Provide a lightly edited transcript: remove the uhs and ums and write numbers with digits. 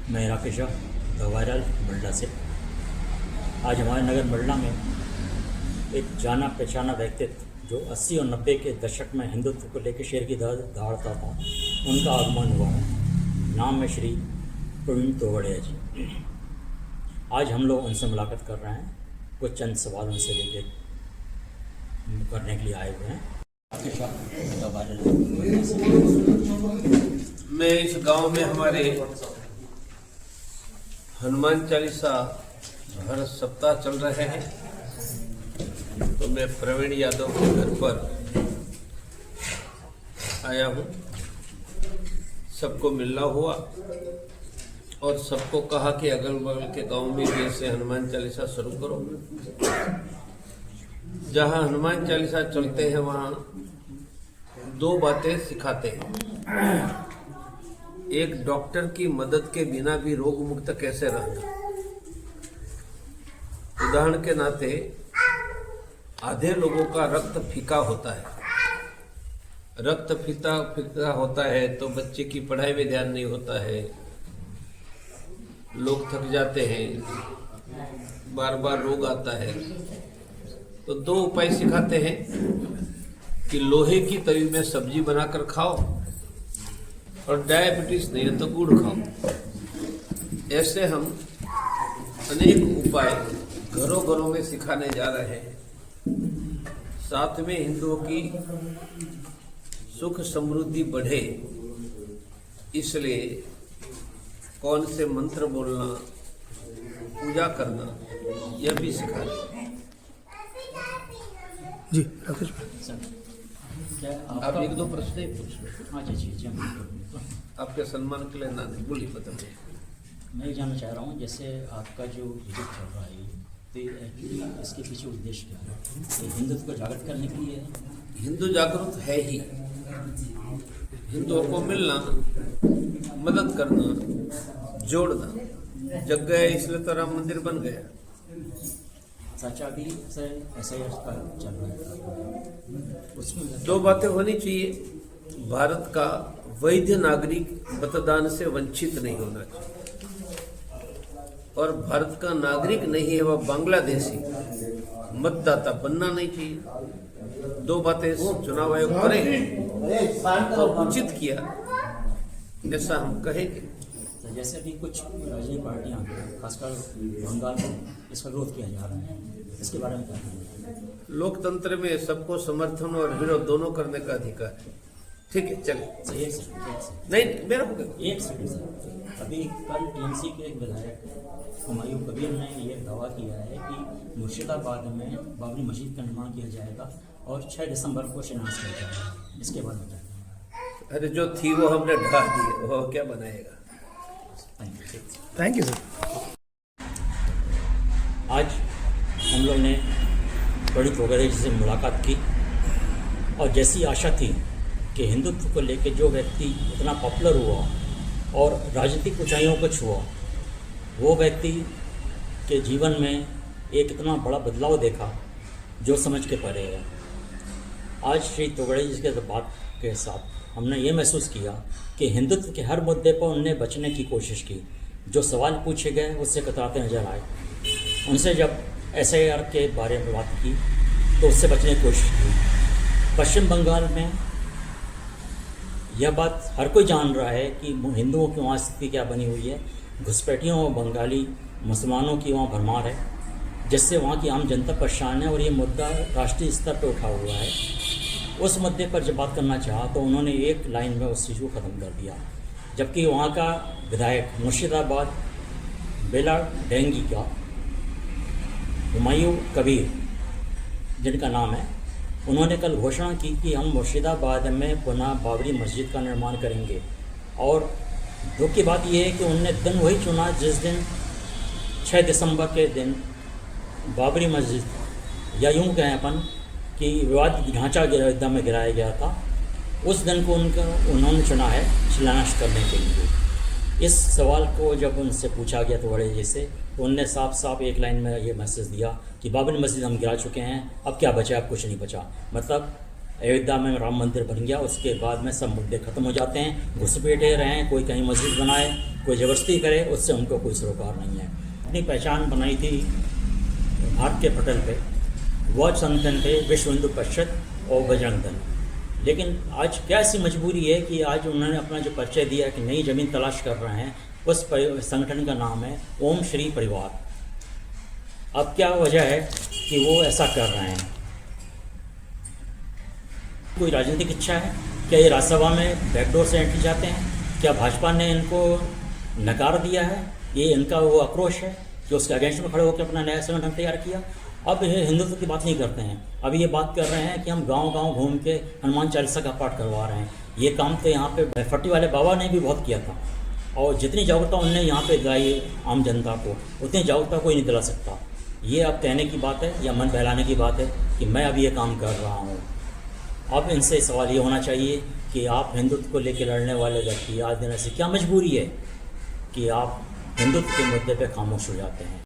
मैं Rakesh the viral मल्ला से। आज हमारे नगर मल्ला में एक जाना पहचाना व्यक्तित्व जो 80 और 90 के दशक में हिंदुत्व को लेकर शेर की दहाड़ता था, उनका आगमन हुआ है। नाम है श्री प्रवीण तोगड़िया जी। आज हम लोग उनसे मुलाकात कर रहे हैं, कुछ चंद सवाल उनसे लेके करने के लिए आए हुए हैं। मैं इस गांव में हमारे हनुमान चालीसा हर सप्ताह चल रहे हैं, तो मैं प्रवीण यादव के घर पर आया हूं। सबको मिलना हुआ और सबको कहा कि अगल बगल के गांव में भी ऐसे हनुमान चालीसा शुरू करो। जहां हनुमान चालीसा चलते हैं वहां दो बातें सिखाते हैं। एक, डॉक्टर की मदद के बिना भी रोग मुक्त कैसे रहना। उदाहरण के नाते आधे लोगों का रक्त फीका होता है। रक्त फीका होता है तो बच्चे की पढ़ाई में ध्यान नहीं होता है, लोग थक जाते हैं, बार बार रोग आता है। तो दो उपाय सिखाते हैं कि लोहे की तवी में सब्जी बनाकर खाओ और डायबिटीज नहीं है तो गुड़ खाओ। ऐसे हम अनेक उपाय घरों घरों में सिखाने जा रहे हैं। साथ में हिंदुओं की सुख समृद्धि बढ़े, इसलिए कौन से मंत्र बोलना, पूजा करना, यह भी सिखा रहे हैं। जी राकेश भाई, आप एक दो प्रश्न ही पूछ लो। हाँ जी जी जी। आपके सम्मान के लिए ना बोली बताइए। मैं ये जानना चाह रहा हूँ, जैसे आपका जो विजिट चल रहा है, तो एक्चुअली इसके पीछे उद्देश्य क्या है? ये हिंदुत्व को जागृत करने के लिए है? हिंदू जागरूक है ही। हिंदुओं को मिलना, मदद करना, जोड़ना। जग गया इसलिए तो राम मंदिर बन गया। सच्चा भी ऐसा ही उसका चल रहा है, उसमें दो बातें होनी चाहिए। भारत का वैध नागरिक मतदान से वंचित नहीं होना चाहिए, और भारत का नागरिक नहीं है वह बांग्लादेशी मतदाता बनना नहीं चाहिए। दो बातें चुनाव आयोग करे तो उचित किया, ऐसा हम कहेंगे। तो जैसे भी कुछ राजनीतिक पार्टियां खासकर बंगाल में इसका विरोध किया जा रहा है, इसके बारे में क्या कहेंगे? लोकतंत्र में सबको समर्थन और विरोध दोनों करने का अधिकार है। ठीक है, चलिए। एक सेकंड नहीं, मेरा हो गया। एक सेकंड सर। अभी कल टीएमसी के एक विधायक हुमायूं कबीर ने ये दावा किया है कि मुर्शिदाबाद में बाबरी मस्जिद का निर्माण किया जाएगा और 6 दिसंबर को शिलान्यास किया जाएगा। इसके बारे में क्या कहेंगे? अरे जो थी वो हमने ढा दी, वो क्या बनाएगा। Thank you sir. आज हम लोग ने पंडित वगैरह जी से मुलाकात की और जैसी आशा थी कि हिंदुत्व को लेकर जो व्यक्ति इतना पॉपुलर हुआ और राजनीतिक ऊंचाइयों को छुआ, वो व्यक्ति के जीवन में एक इतना बड़ा बदलाव देखा जो समझ के परे है। आज श्री तोगड़िया जी के बात के साथ हमने ये महसूस किया कि हिंदुत्व के हर मुद्दे पर उनने बचने की कोशिश की। जो सवाल पूछे गए उससे कतराते नजर आए। उनसे जब SIR के बारे में बात की तो उससे बचने की कोशिश की। पश्चिम बंगाल में यह बात हर कोई जान रहा है कि हिंदुओं की वहाँ स्थिति क्या बनी हुई है। घुसपैठियों और बंगाली मुसलमानों की वहाँ भरमार है, जिससे वहाँ की आम जनता परेशान है और ये मुद्दा राष्ट्रीय स्तर पर उठा हुआ है। उस मुद्दे पर जब बात करना चाहा तो उन्होंने एक लाइन में उस चीज़ को ख़त्म कर दिया, जबकि वहाँ का विधायक मुर्शिदाबाद बेला डेंगी का हुमायूं कबीर जिनका नाम है, उन्होंने कल घोषणा की कि हम मुर्शिदाबाद में पुनः बाबरी मस्जिद का निर्माण करेंगे। और दुख की बात यह है कि उन्होंने दिन वही चुना जिस दिन 6 दिसंबर के दिन बाबरी मस्जिद, या यूँ कहें अपन कि विवादित ढांचा अयोध्या में गिराया गया था, उस दिन को उन्होंने चुना है शिलान्यास करने के लिए। इस सवाल को जब उनसे पूछा गया तो बड़े जी से, तो उनने साफ साफ एक लाइन में ये मैसेज दिया कि बाबरी मस्जिद हम गिरा चुके हैं, अब क्या बचा, अब कुछ नहीं बचा। मतलब अयोध्या में राम मंदिर बन गया, उसके बाद में सब मुद्दे खत्म हो जाते हैं। घुसपैठे रहें, कोई कहीं मस्जिद बनाए कोई ज़बरदस्ती करे उससे उनको कोई सरोकार नहीं है। अपनी पहचान बनाई थी भारत के पटल पे, वह संगठन थे विश्व हिंदू परिषद और बजरंग दल। लेकिन आज क्या ऐसी मजबूरी है कि आज उन्होंने अपना जो परिचय दिया कि नई ज़मीन तलाश कर रहे हैं, उस संगठन का नाम है ओम श्री परिवार। अब क्या वजह है कि वो ऐसा कर रहे हैं? कोई राजनीतिक इच्छा है क्या? ये राज्यसभा में बैकडोर से एंट्री चाहते हैं क्या? भाजपा ने इनको नकार दिया है? ये इनका वो आक्रोश है कि उसके अगेंस्ट में खड़े होकर अपना नया संगठन तैयार किया। अब ये हिंदुत्व की बात नहीं करते हैं, अभी ये बात कर रहे हैं कि हम गांव-गांव घूम के हनुमान चालीसा का पाठ करवा रहे हैं। ये काम तो यहाँ पे फट्टी वाले बाबा ने भी बहुत किया था, और जितनी जागरूकता उन्होंने यहाँ पे दिलाई आम जनता को, उतनी जागरूकता कोई नहीं दिला सकता। ये अब कहने की बात है या मन बहलाने की बात है कि मैं अब ये काम कर रहा हूँ। अब इनसे सवाल ये होना चाहिए कि आप हिंदुत्व को लेकर लड़ने वाले व्यक्ति आज दिन ऐसी क्या मजबूरी है कि आप हिंदुत्व के मुद्दे पे खामोश हो जाते हैं?